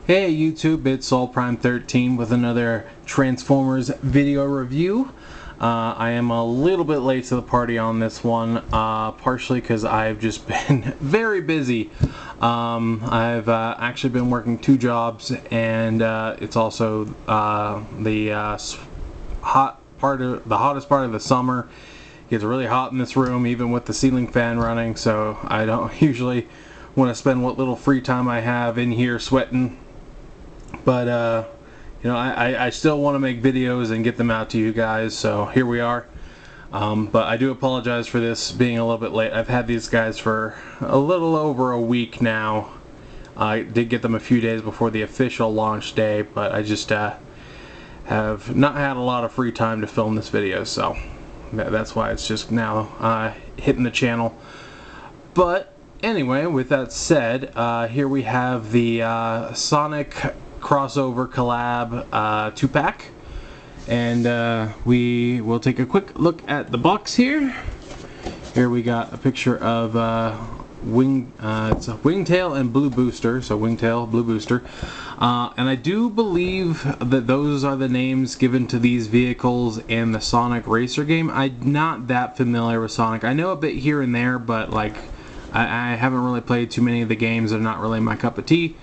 Hey YouTube, it's SoulPrime13 with another Transformers video review. I am a little bit late to the party on this one, partially because I've just been very busy. I've actually been working 2 jobs, and it's also the hottest part of the summer. It gets really hot in this room, even with the ceiling fan running, so I don't usually want to spend what little free time I have in here sweating. But you know, I still want to make videos and get them out to you guys, so here we are. But I do apologize for this being a little bit late. I've had these guys for a little over a week now. I did get them a few days before the official launch day, but I just have not had a lot of free time to film this video, so that's why it's just now hitting the channel. But anyway, with that said, here we have the Sonic crossover collab 2-pack, and we will take a quick look at the box here. Here we got a picture of it's a Wingtail and Blue Booster, so Wingtail, Blue Booster, and I do believe that those are the names given to these vehicles in the Sonic Racer game. I'm not that familiar with Sonic. I know a bit here and there, but like I haven't really played too many of the games. They're not really my cup of tea.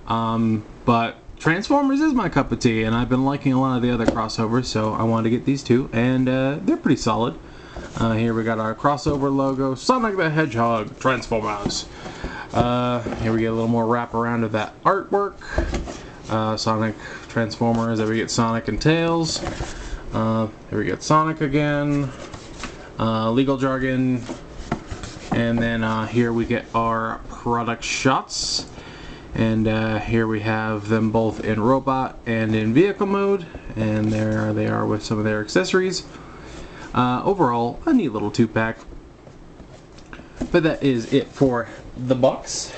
But Transformers is my cup of tea, and I've been liking a lot of the other crossovers, so I wanted to get these two, and they're pretty solid. Here we got our crossover logo, Sonic the Hedgehog Transformers. Here we get a little more wraparound of that artwork. Sonic Transformers, there we get Sonic and Tails. Here we get Sonic again. Legal jargon. And then here we get our product shots. And here we have them both in robot and in vehicle mode, and there they are with some of their accessories. Overall, a neat little 2-pack. But that is it for the box.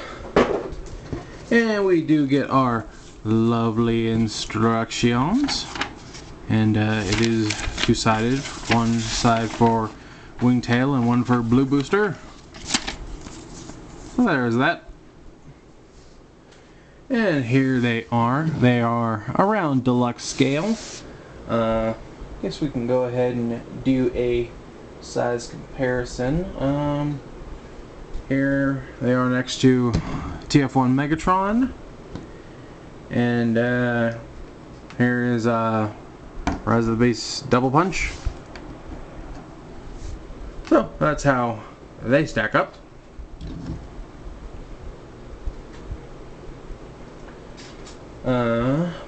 And we do get our lovely instructions. And it is 2-sided, one side for Wingtail and one for Blue Booster. So there's that. And here they are. They are around deluxe scale. Guess we can go ahead and do a size comparison. Here they are next to TF1 Megatron. And here is Rise of the Beast Double Punch. So that's how they stack up.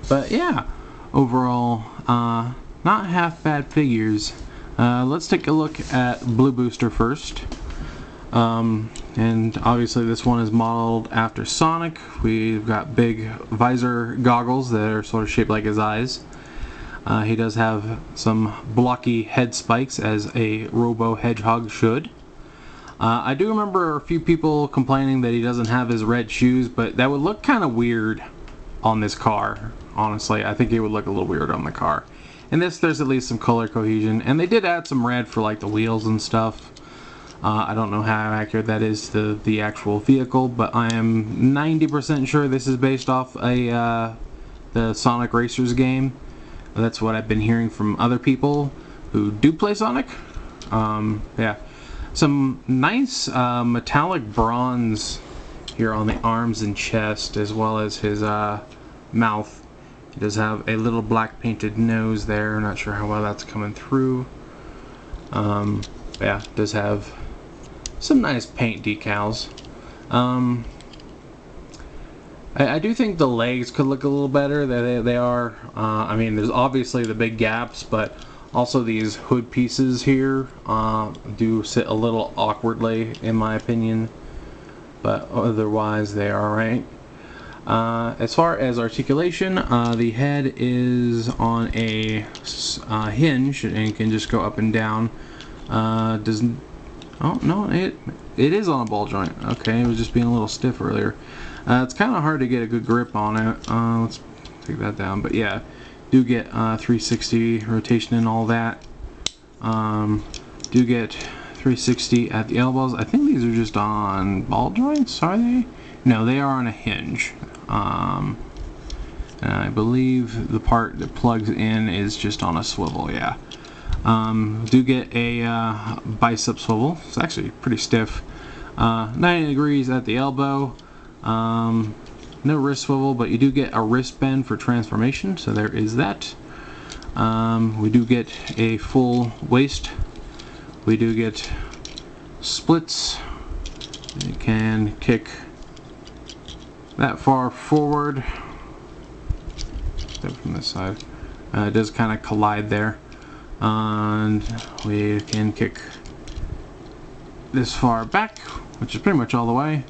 But yeah, overall, not half bad figures. Let's take a look at Blue Booster first. And obviously this one is modeled after Sonic. We've got big visor goggles that are sort of shaped like his eyes. He does have some blocky head spikes, as a Robo Hedgehog should. I do remember a few people complaining that he doesn't have his red shoes, but that would look kind of weird on this car. Honestly, I think it would look a little weird on the car. In this, there's at least some color cohesion, and they did add some red for like the wheels and stuff. I don't know how accurate that is to the actual vehicle, but I am 90% sure this is based off the Sonic Racers game. That's what I've been hearing from other people who do play Sonic. Yeah, some nice metallic bronze here on the arms and chest, as well as his mouth. He does have a little black painted nose there. Not sure how well that's coming through. Yeah, does have some nice paint decals. I do think the legs could look a little better. They are. I mean, there's obviously the big gaps, but also these hood pieces here do sit a little awkwardly, in my opinion. But otherwise, they are right. As far as articulation, the head is on a hinge, and it can just go up and down. Oh no, it is on a ball joint. Okay, it was just being a little stiff earlier. It's kind of hard to get a good grip on it. Let's take that down. But yeah, do get 360 rotation and all that. Do get 360 at the elbows. I think these are just on ball joints, are they? No, they are on a hinge. And I believe the part that plugs in is just on a swivel, yeah. Do get a bicep swivel. It's actually pretty stiff. 90 degrees at the elbow. No wrist swivel, but you do get a wrist bend for transformation, so there is that. We do get a full waist. We do get splits. You can kick that far forward. Step from this side. It does kind of collide there. And we can kick this far back, which is pretty much all the way.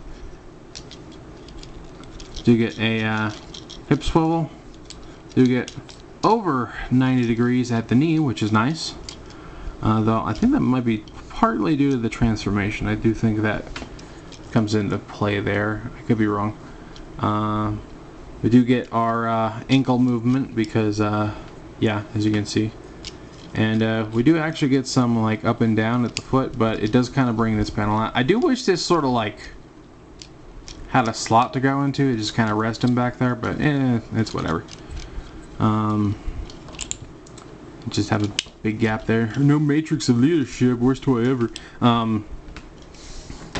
Do get a hip swivel. Do get over 90 degrees at the knee, which is nice. Though I think that might be partly due to the transformation. I do think that comes into play there. I could be wrong. We do get our ankle movement because, yeah, as you can see. And we do actually get some like up and down at the foot, but it does kind of bring this panel out. I do wish this sort of like had a slot to go into. It just kind of rest him back there, but it's whatever. Just have a big gap there. No matrix of leadership, worst toy ever.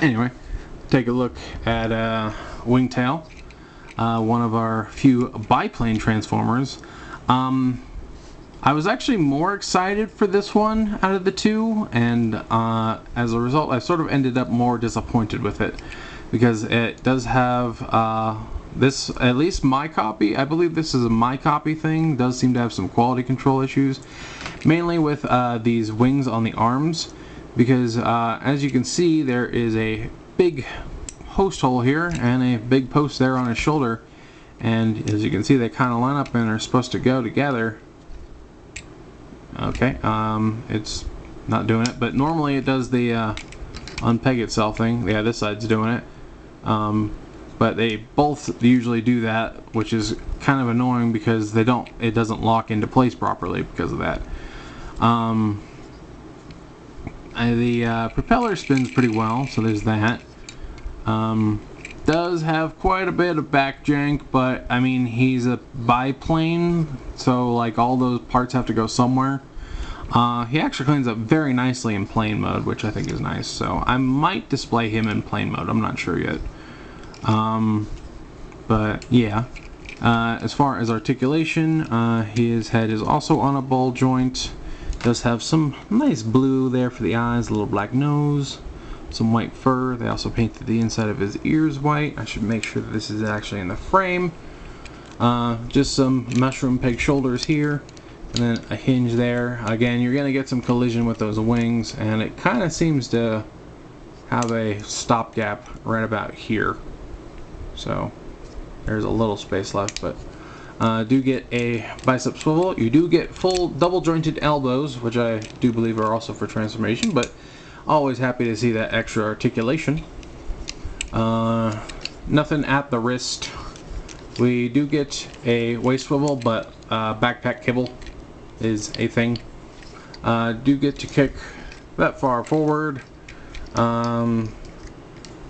Anyway, take a look at Wingtail, one of our few biplane transformers. I was actually more excited for this one out of the two, and as a result I sort of ended up more disappointed with it, because it does have this, at least my copy, I believe this is a my copy thing, does seem to have some quality control issues, mainly with these wings on the arms, because as you can see there is a big post hole here and a big post there on his shoulder, and as you can see they kind of line up and are supposed to go together. Okay, it's not doing it, but normally it does the unpeg itself thing. Yeah, this side's doing it. But they both usually do that, which is kind of annoying because it doesn't lock into place properly because of that. The propeller spins pretty well, so there's that. Does have quite a bit of back jank, but I mean he's a biplane, so like all those parts have to go somewhere. He actually cleans up very nicely in plane mode, which I think is nice, so I might display him in plane mode, I'm not sure yet. But yeah, as far as articulation, his head is also on a ball joint. Does have some nice blue there for the eyes, a little black nose, some white fur. They also painted the inside of his ears white. I should make sure that this is actually in the frame. Just some mushroom peg shoulders here, and then a hinge there. Again, you're gonna get some collision with those wings, and it kind of seems to have a stopgap right about here. So there's a little space left, but do get a bicep swivel. You do get full double jointed elbows, which I do believe are also for transformation, but always happy to see that extra articulation. Nothing at the wrist. We do get a waist swivel, but backpack kibble is a thing. Do get to kick that far forward.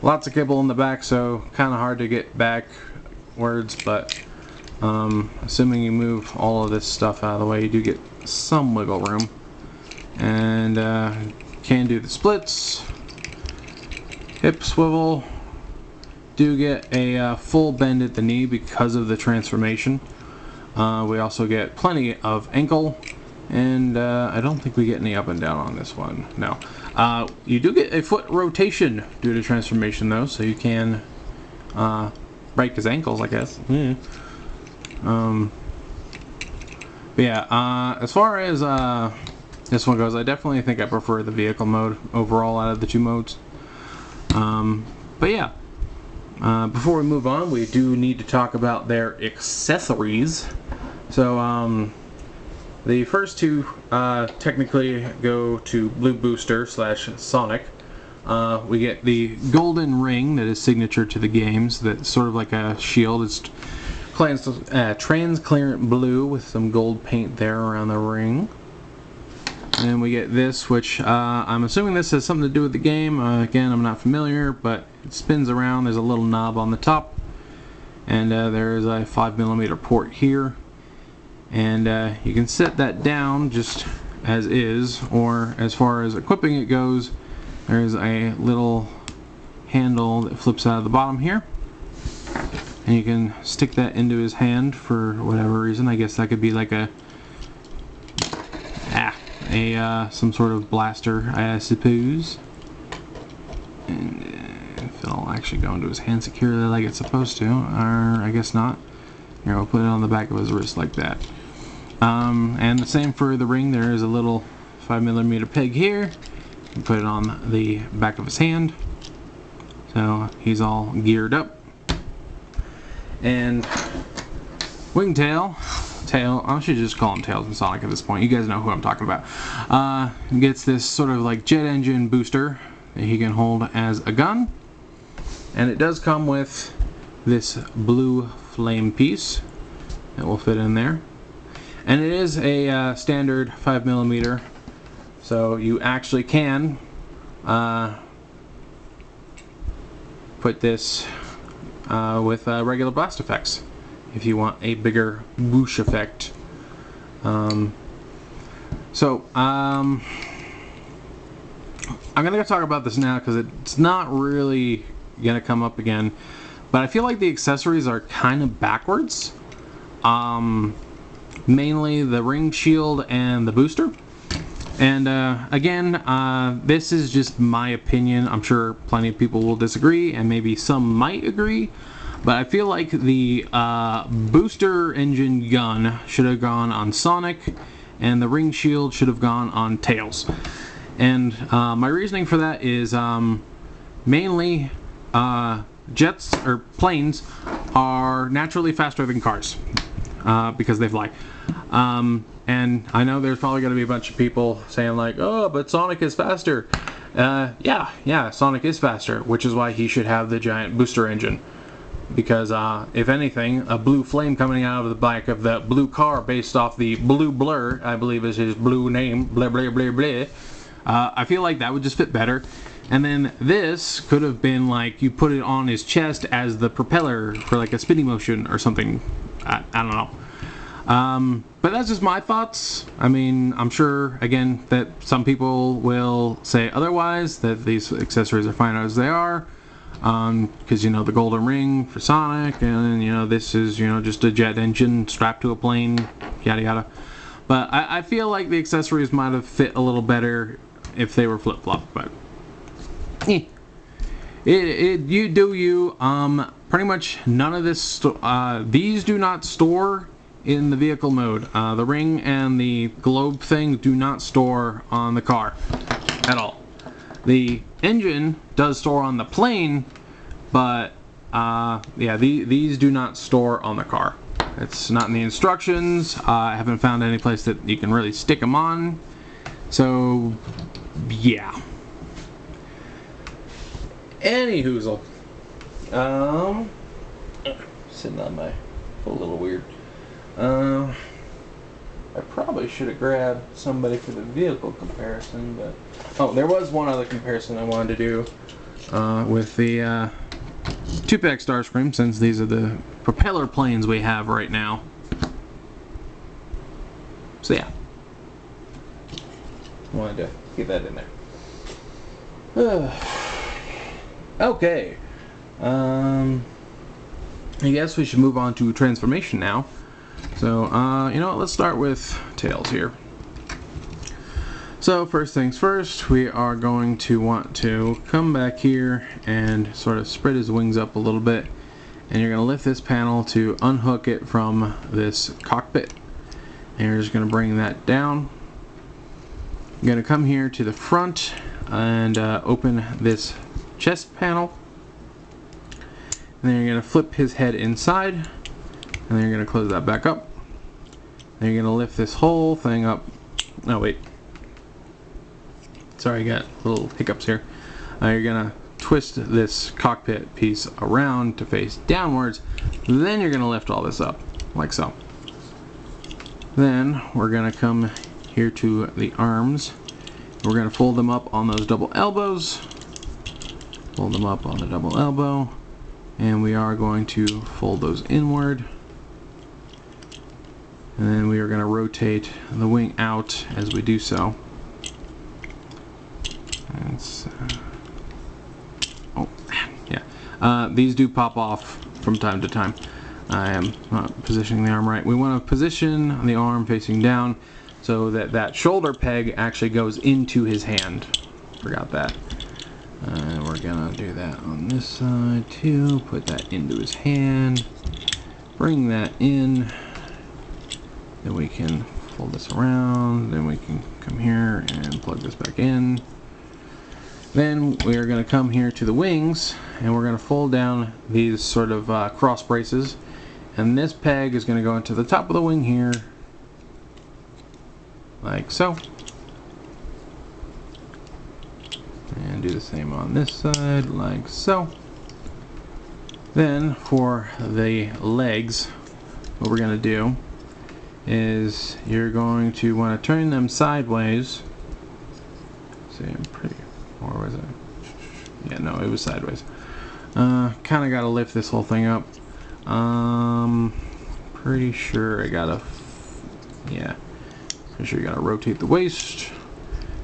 Lots of kibble in the back, so kind of hard to get backwards, but assuming you move all of this stuff out of the way, you do get some wiggle room. And can do the splits, hip swivel. Do get a full bend at the knee because of the transformation. We also get plenty of ankle, and I don't think we get any up and down on this one. No. You do get a foot rotation due to transformation though, so you can break his ankles, I guess. Yeah. But yeah, as far as this one goes, I definitely think I prefer the vehicle mode overall out of the two modes. But yeah. Before we move on, we do need to talk about their accessories. So, the first two technically go to Blue Booster / Sonic. We get the golden ring that is signature to the games, that's sort of like a shield. It's transparent blue with some gold paint there around the ring. And we get this, which I'm assuming this has something to do with the game. Again, I'm not familiar, but it spins around. There's a little knob on the top. and there is a 5mm port here, and you can set that down just as is, or as far as equipping it goes, there's a little handle that flips out of the bottom here, and you can stick that into his hand for whatever reason. I guess that could be like some sort of blaster, I suppose. And if it'll actually go into his hand securely like it's supposed to, or I guess not. Here, we'll put it on the back of his wrist like that. And the same for the ring. There is a little 5mm peg here. You put it on the back of his hand, so he's all geared up. And Wingtail, I should just call him Tails and Sonic at this point. You guys know who I'm talking about. Gets this sort of like jet engine booster that he can hold as a gun, and it does come with this blue flame piece that will fit in there. And it is a standard 5mm, so you actually can put this with regular blast effects if you want a bigger whoosh effect. I'm gonna go talk about this now because it's not really gonna come up again, but I feel like the accessories are kind of backwards. Mainly the ring shield and the booster. And again, this is just my opinion. I'm sure plenty of people will disagree, and maybe some might agree, but I feel like the booster engine gun should have gone on Sonic, and the ring shield should have gone on Tails. And my reasoning for that is mainly jets or planes are naturally faster than cars because they fly. And I know there's probably going to be a bunch of people saying like, oh, but Sonic is faster. Yeah, Sonic is faster, which is why he should have the giant booster engine. Because if anything, a blue flame coming out of the back of the blue car based off the Blue Blur, I believe is his blue name, blah blah blah blah, I feel like that would just fit better. And then this could have been like you put it on his chest as the propeller for like a spinning motion or something. I don't know. But that's just my thoughts. I mean, I'm sure, again, that some people will say otherwise, that these accessories are fine as they are. Because, you know, the golden ring for Sonic, and, you know, this is, you know, just a jet engine strapped to a plane, yada yada. But I feel like the accessories might have fit a little better if they were flip-flop, but you do you. Pretty much none of this, these do not store in the vehicle mode. The ring and the globe thing do not store on the car at all. The engine does store on the plane, but yeah, these do not store on the car. It's not in the instructions. I haven't found any place that you can really stick them on. So, yeah. Anyhoozle. Sitting on my foot a little weird. I probably should have grabbed somebody for the vehicle comparison, but oh, there was one other comparison I wanted to do with the two-pack Starscream, since these are the propeller planes we have right now. So yeah, wanted to get that in there. Okay, I guess we should move on to transformation now. So, you know what, let's start with Tails here. So, first things first, we are going to want to come back here and sort of spread his wings up a little bit. And you're going to lift this panel to unhook it from this cockpit. And you're just going to bring that down. You're going to come here to the front and open this chest panel. And then you're going to flip his head inside. And then you're going to close that back up. Then you're going to lift this whole thing up. Oh, wait. Sorry, I got little hiccups here. You're going to twist this cockpit piece around to face downwards. Then you're going to lift all this up, like so. Then we're going to come here to the arms. We're going to fold them up on those double elbows. Fold them up on the double elbow. and we are going to fold those inward, and then we are going to rotate the wing out as we do so. These do pop off from time to time. I am not positioning the arm right. We want to position the arm facing down so that that shoulder peg actually goes into his hand. Forgot that. We're gonna do that on this side too. Put that into his hand. Bring that in. Then we can fold this around. Then we can come here and plug this back in. Then we are going to come here to the wings, and we're going to fold down these sort of cross braces, and this peg is going to go into the top of the wing here, like so, and do the same on this side, like so. Then for the legs, what we're going to do is you're going to want to turn them sideways. See, I'm pretty. Or was it? Yeah, no, it was sideways. Kind of got to lift this whole thing up. Pretty sure I gotta. Yeah, pretty sure you gotta rotate the waist.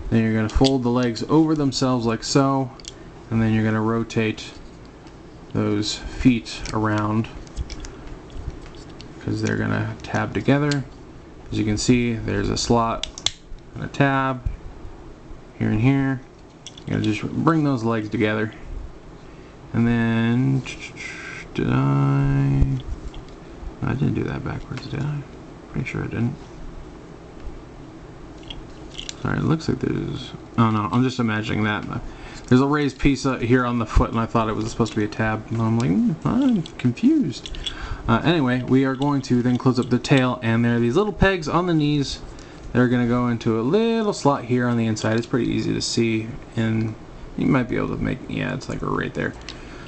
Then you're gonna fold the legs over themselves like so, and then you're gonna rotate those feet around because they're gonna tab together. As you can see, there's a slot and a tab here and here. You're gonna just bring those legs together, and then I didn't do that backwards, did I? Pretty sure I didn't. Sorry, it looks like there's. Oh no, I'm just imagining that. There's a raised piece here on the foot, and I thought it was supposed to be a tab. And I'm like, I'm confused. Anyway, we are going to then close up the tail, and there are these little pegs on the knees. They're going to go into a little slot here on the inside. It's pretty easy to see, and you might be able to make, yeah, it's like right there.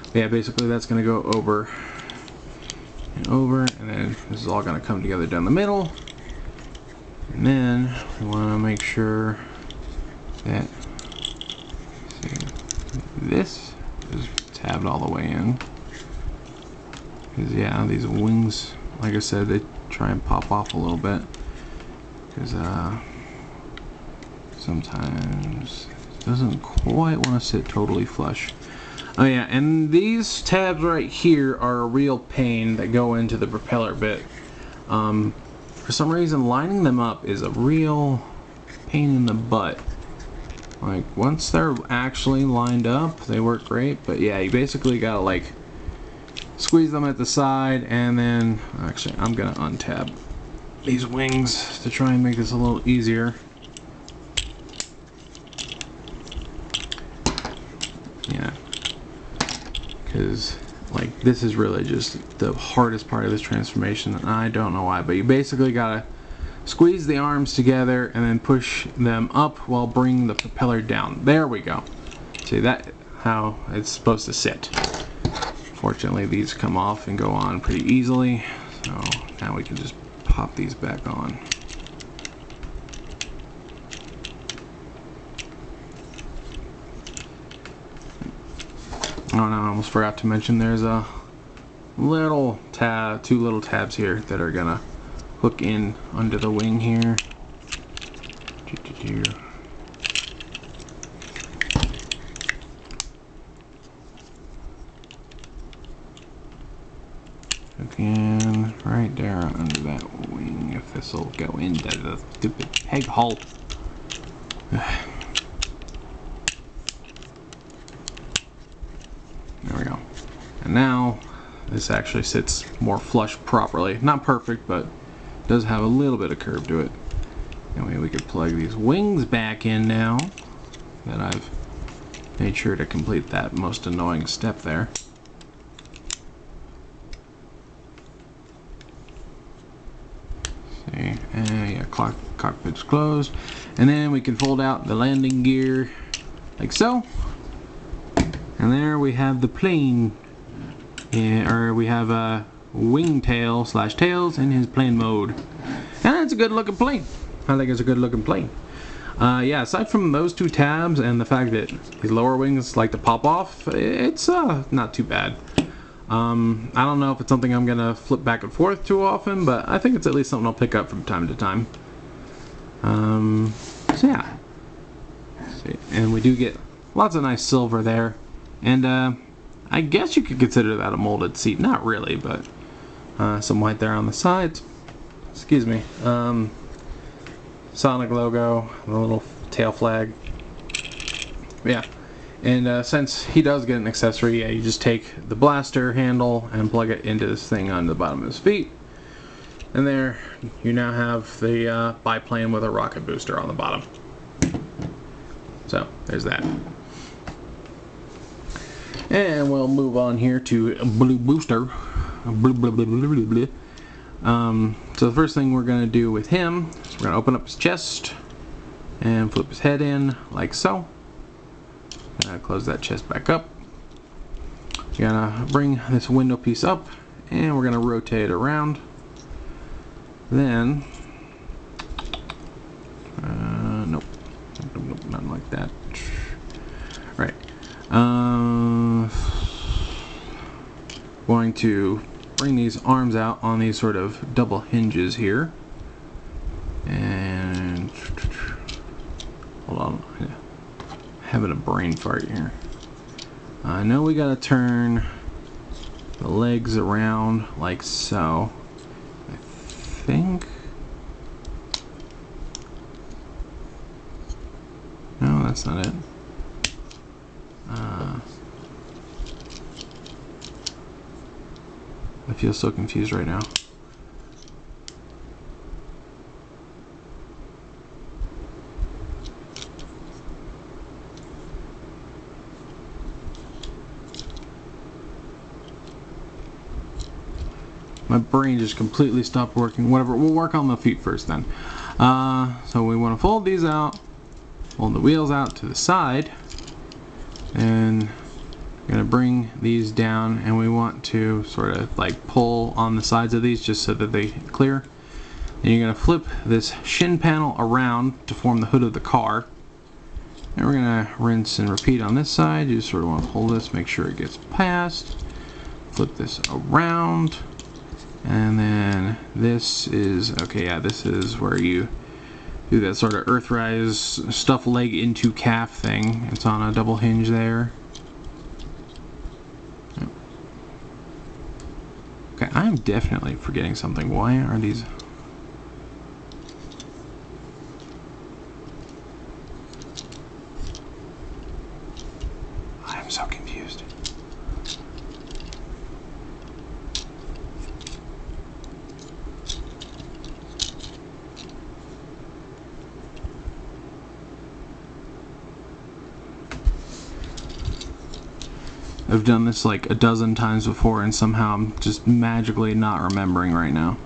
But yeah, basically that's going to go over and over, and then this is all going to come together down the middle. And then we want to make sure that, see, this is tabbed all the way in. Because yeah, these wings, like I said, they try and pop off a little bit. Because sometimes it doesn't quite want to sit totally flush. Oh yeah, and these tabs right here are a real pain that go into the propeller bit. For some reason, lining them up is a real pain in the butt. Like, once they're actually lined up, they work great, but yeah, you basically gotta like squeeze them at the side, and then actually I'm gonna untab these wings to try and make this a little easier. Yeah, because like this is really just the hardest part of this transformation, and I don't know why, but you basically gotta squeeze the arms together and then push them up while bringing the propeller down. There we go. See, that how it's supposed to sit. Fortunately, these come off and go on pretty easily, so now we can just pop these back on. Oh no, I almost forgot to mention there's a little tab, two little tabs here that are gonna hook in under the wing here. Hook in right there under that wing, if this will go into the stupid peg hole. There we go. And now this actually sits more flush properly. Not perfect, but does have a little bit of curve to it. Anyway, we could plug these wings back in now that I've made sure to complete that most annoying step there. See, yeah, cockpit's closed. And then we can fold out the landing gear like so. And there we have the plane, or we have a wingtail slash tails in his plane mode. And it's a good looking plane. I think it's a good looking plane. Yeah, aside from those two tabs and the fact that his lower wings like to pop off, it's not too bad. I don't know if it's something I'm going to flip back and forth too often, but I think it's at least something I'll pick up from time to time. So yeah. See. And we do get lots of nice silver there. And I guess you could consider that a molded seat. Not really, but some white there on the sides. Excuse me. Sonic logo, the little tail flag. Yeah. And since he does get an accessory, yeah, you just take the blaster handle and plug it into this thing on the bottom of his feet. And there, you now have the biplane with a rocket booster on the bottom. So, there's that. And we'll move on here to Blue Booster. So the first thing we're going to do with him is we're going to open up his chest and flip his head in like so. Close that chest back up. You're gonna bring this window piece up and we're gonna rotate it around. Then nope, nothing like that. Right. Going to bring these arms out on these sort of double hinges here. And hold on. Yeah. Having a brain fart here. I know we gotta turn the legs around like so. I think. No, that's not it. I feel so confused right now. My brain just completely stopped working. Whatever, we'll work on the feet first then. So we want to fold these out, fold the wheels out to the side, and we're going to bring these down, and we want to sort of like pull on the sides of these just so that they clear. And you're going to flip this shin panel around to form the hood of the car. And we're going to rinse and repeat on this side. You just sort of want to hold this, make sure it gets past. Flip this around. And then this is, okay, yeah, this is where you do that sort of Earthrise stuff leg into calf thing. It's on a double hinge there. Okay, I'm definitely forgetting something. Why are these... I'm so confused. I've done this like a dozen times before and somehow I'm just magically not remembering right now.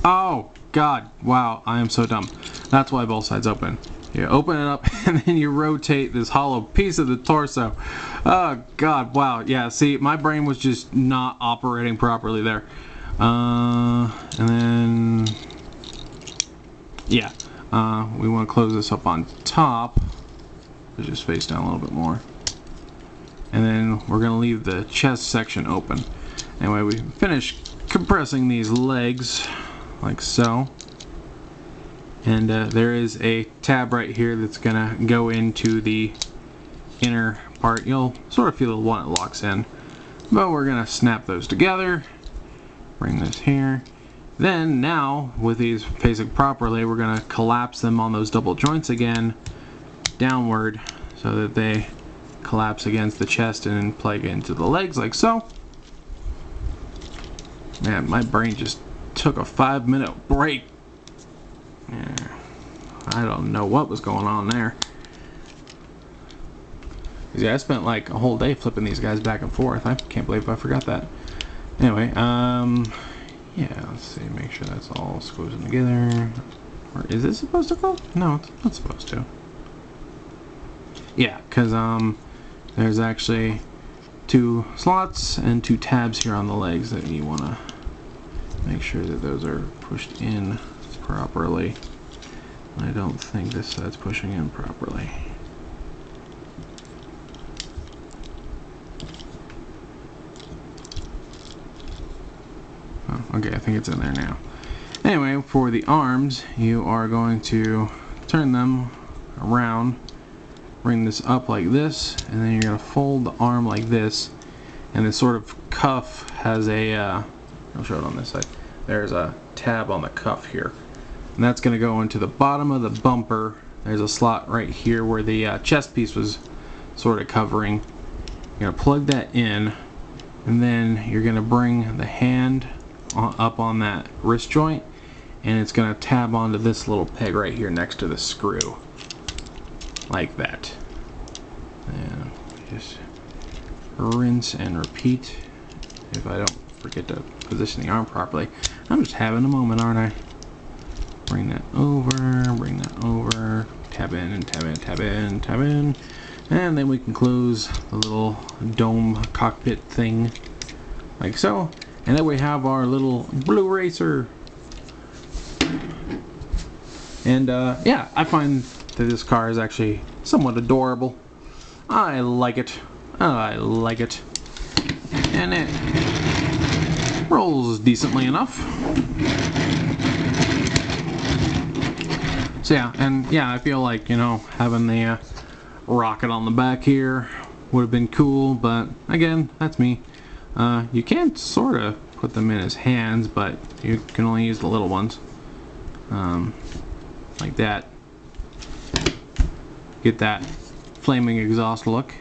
Oh, God. Wow, I am so dumb. That's why both sides open. You open it up and then you rotate this hollow piece of the torso. Oh, God, wow. Yeah, see, my brain was just not operating properly there. And then... yeah. We want to close this up on top. Just face down a little bit more. And then we're going to leave the chest section open. Anyway, we finish compressing these legs like so. And there is a tab right here that's going to go into the inner part. You'll sort of feel the one it locks in. But we're going to snap those together. Bring this here. Then now, with these facing properly, we're going to collapse them on those double joints again. Downward so that they collapse against the chest and plug into the legs like so. Man, my brain just took a 5-minute break. Yeah, I don't know what was going on there. Yeah, I spent like a whole day flipping these guys back and forth. I can't believe I forgot that. Anyway, yeah, let's see, make sure that's all squeezing together. Or is this supposed to go? No, it's not supposed to. Yeah, because there's actually 2 slots and 2 tabs here on the legs that you want to make sure that those are pushed in properly. I don't think this side's pushing in properly. Okay, I think it's in there now. Anyway, for the arms, you are going to turn them around, bring this up like this, and then you're going to fold the arm like this, and this sort of cuff has a, I'll show it on this side, there's a tab on the cuff here, and that's going to go into the bottom of the bumper. There's a slot right here where the chest piece was sort of covering. You're going to plug that in, and then you're going to bring the hand up on that wrist joint, and it's going to tab onto this little peg right here next to the screw, like that. And just rinse and repeat if I don't forget to position the arm properly. I'm just having a moment, aren't I? Bring that over, tab in and tab in, tab in, tab in, and then we can close the little dome cockpit thing like so, and then we have our little blue racer. And yeah, I find that this car is actually somewhat adorable. I like it. I like it. And it rolls decently enough. So yeah, and yeah, I feel like, you know, having the rocket on the back here would have been cool, but again, that's me. You can sort of put them in his hands, but you can only use the little ones. Like that. Get that flaming exhaust look.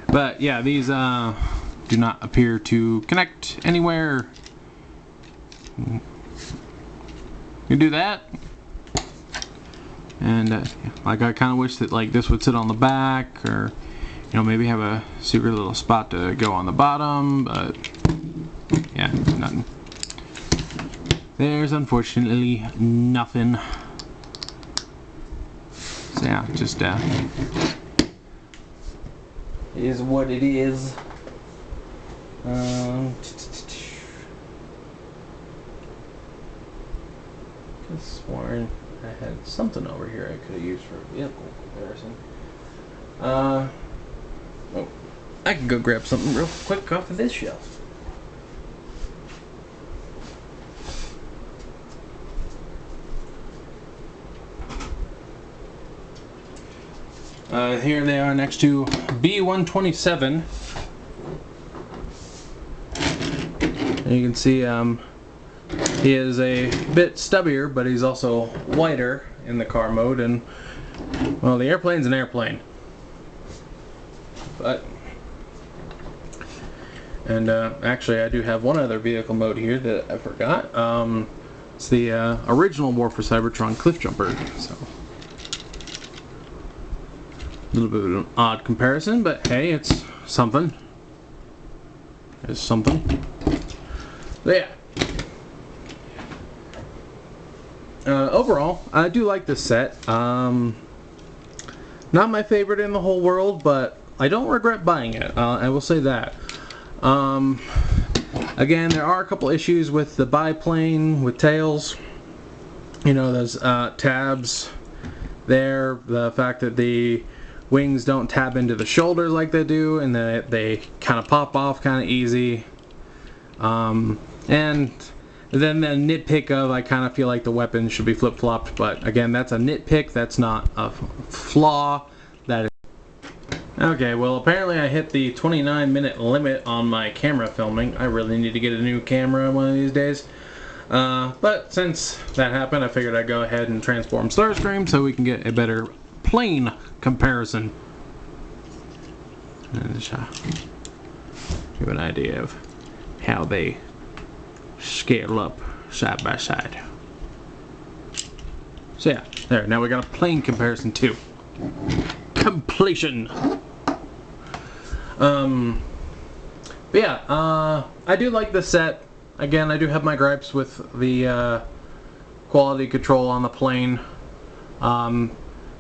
But yeah, these do not appear to connect anywhere. You do that, and like I kind of wish that like this would sit on the back, or you know, maybe have a secret little spot to go on the bottom, but yeah, nothing. There's unfortunately nothing. So yeah, just is what it is. Could have sworn I had something over here I could have used for a vehicle comparison. Oh, I can go grab something real quick off of this shelf. Here they are next to B127. And you can see he is a bit stubbier, but he's also lighter in the car mode, and well, the airplane's an airplane. But and actually, I do have one other vehicle mode here that I forgot. It's the original War for Cybertron Cliff Jumper. So a little bit of an odd comparison, but hey, it's something. It's something. But yeah. Overall, I do like this set. Not my favorite in the whole world, but I don't regret buying it. I will say that. Again, there are a couple issues with the biplane with tails. You know, those tabs there. The fact that the wings don't tab into the shoulders like they do, and then they kind of pop off kind of easy. And then the nitpick of I kind of feel like the weapon should be flip-flopped, but again, that's a nitpick, that's not a flaw. That is okay. Well, apparently I hit the 29-minute limit on my camera filming. I really need to get a new camera one of these days. But since that happened, I figured I'd go ahead and transform Starscream so we can get a better plane comparison. And give an idea of how they scale up side by side. So yeah, there, now we got a plane comparison too. Completion. But yeah, I do like this set. Again, I do have my gripes with the quality control on the plane.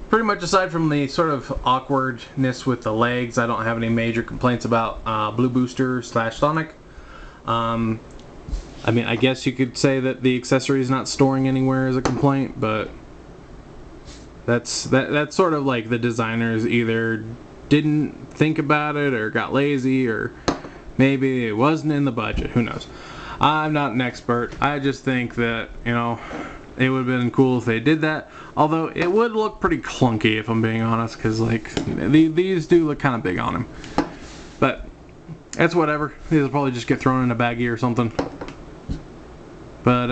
Pretty much aside from the sort of awkwardness with the legs, I don't have any major complaints about Blue Booster / Sonic. I mean, I guess you could say that the accessory is not storing anywhere as a complaint, but that's sort of like the designers either didn't think about it or got lazy or maybe it wasn't in the budget. Who knows? I'm not an expert. I just think that, you know, it would have been cool if they did that. Although it would look pretty clunky, if I'm being honest, because like these do look kind of big on him. But that's whatever. These will probably just get thrown in a baggie or something. But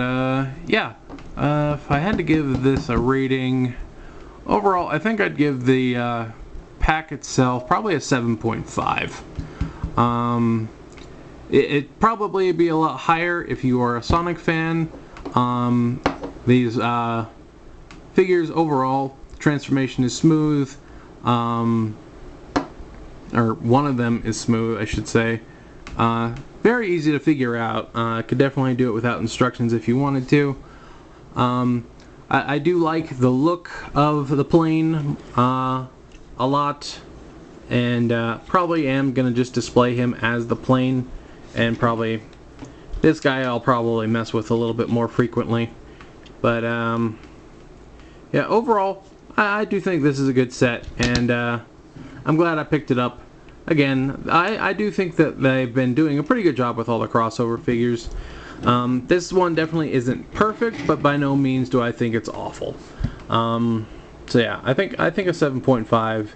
yeah, if I had to give this a rating, overall, I think I'd give the pack itself probably a 7.5. It'd probably be a lot higher if you are a Sonic fan. These figures overall, transformation is smooth, or one of them is smooth, I should say. Very easy to figure out. Could definitely do it without instructions if you wanted to. I do like the look of the plane a lot, and probably am going to just display him as the plane, and probably this guy I'll probably mess with a little bit more frequently. But yeah, overall I do think this is a good set, and I'm glad I picked it up. Again, I do think that they've been doing a pretty good job with all the crossover figures. This one definitely isn't perfect, but by no means do I think it's awful. So yeah, I think a 7.5.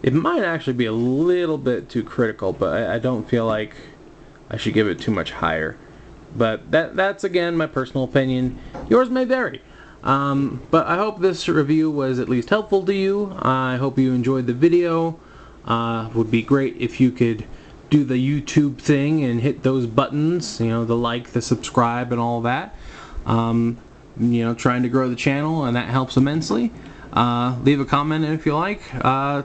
It might actually be a little bit too critical, but I don't feel like I should give it too much higher. But that's again my personal opinion. Yours may vary. But I hope this review was at least helpful to you. I hope you enjoyed the video. Would be great if you could do the YouTube thing and hit those buttons, you know, the like, the subscribe, and all that. You know, trying to grow the channel, and that helps immensely. Leave a comment if you like.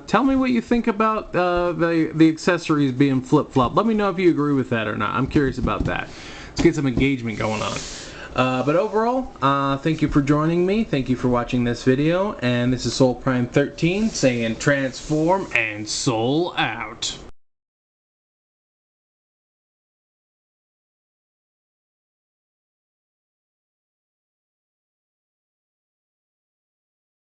Tell me what you think about the accessories being flip-flop. Let me know if you agree with that or not. I'm curious about that. Let's get some engagement going on. But overall, thank you for joining me. Thank you for watching this video. And this is Soul Prime 13 saying transform and soul out.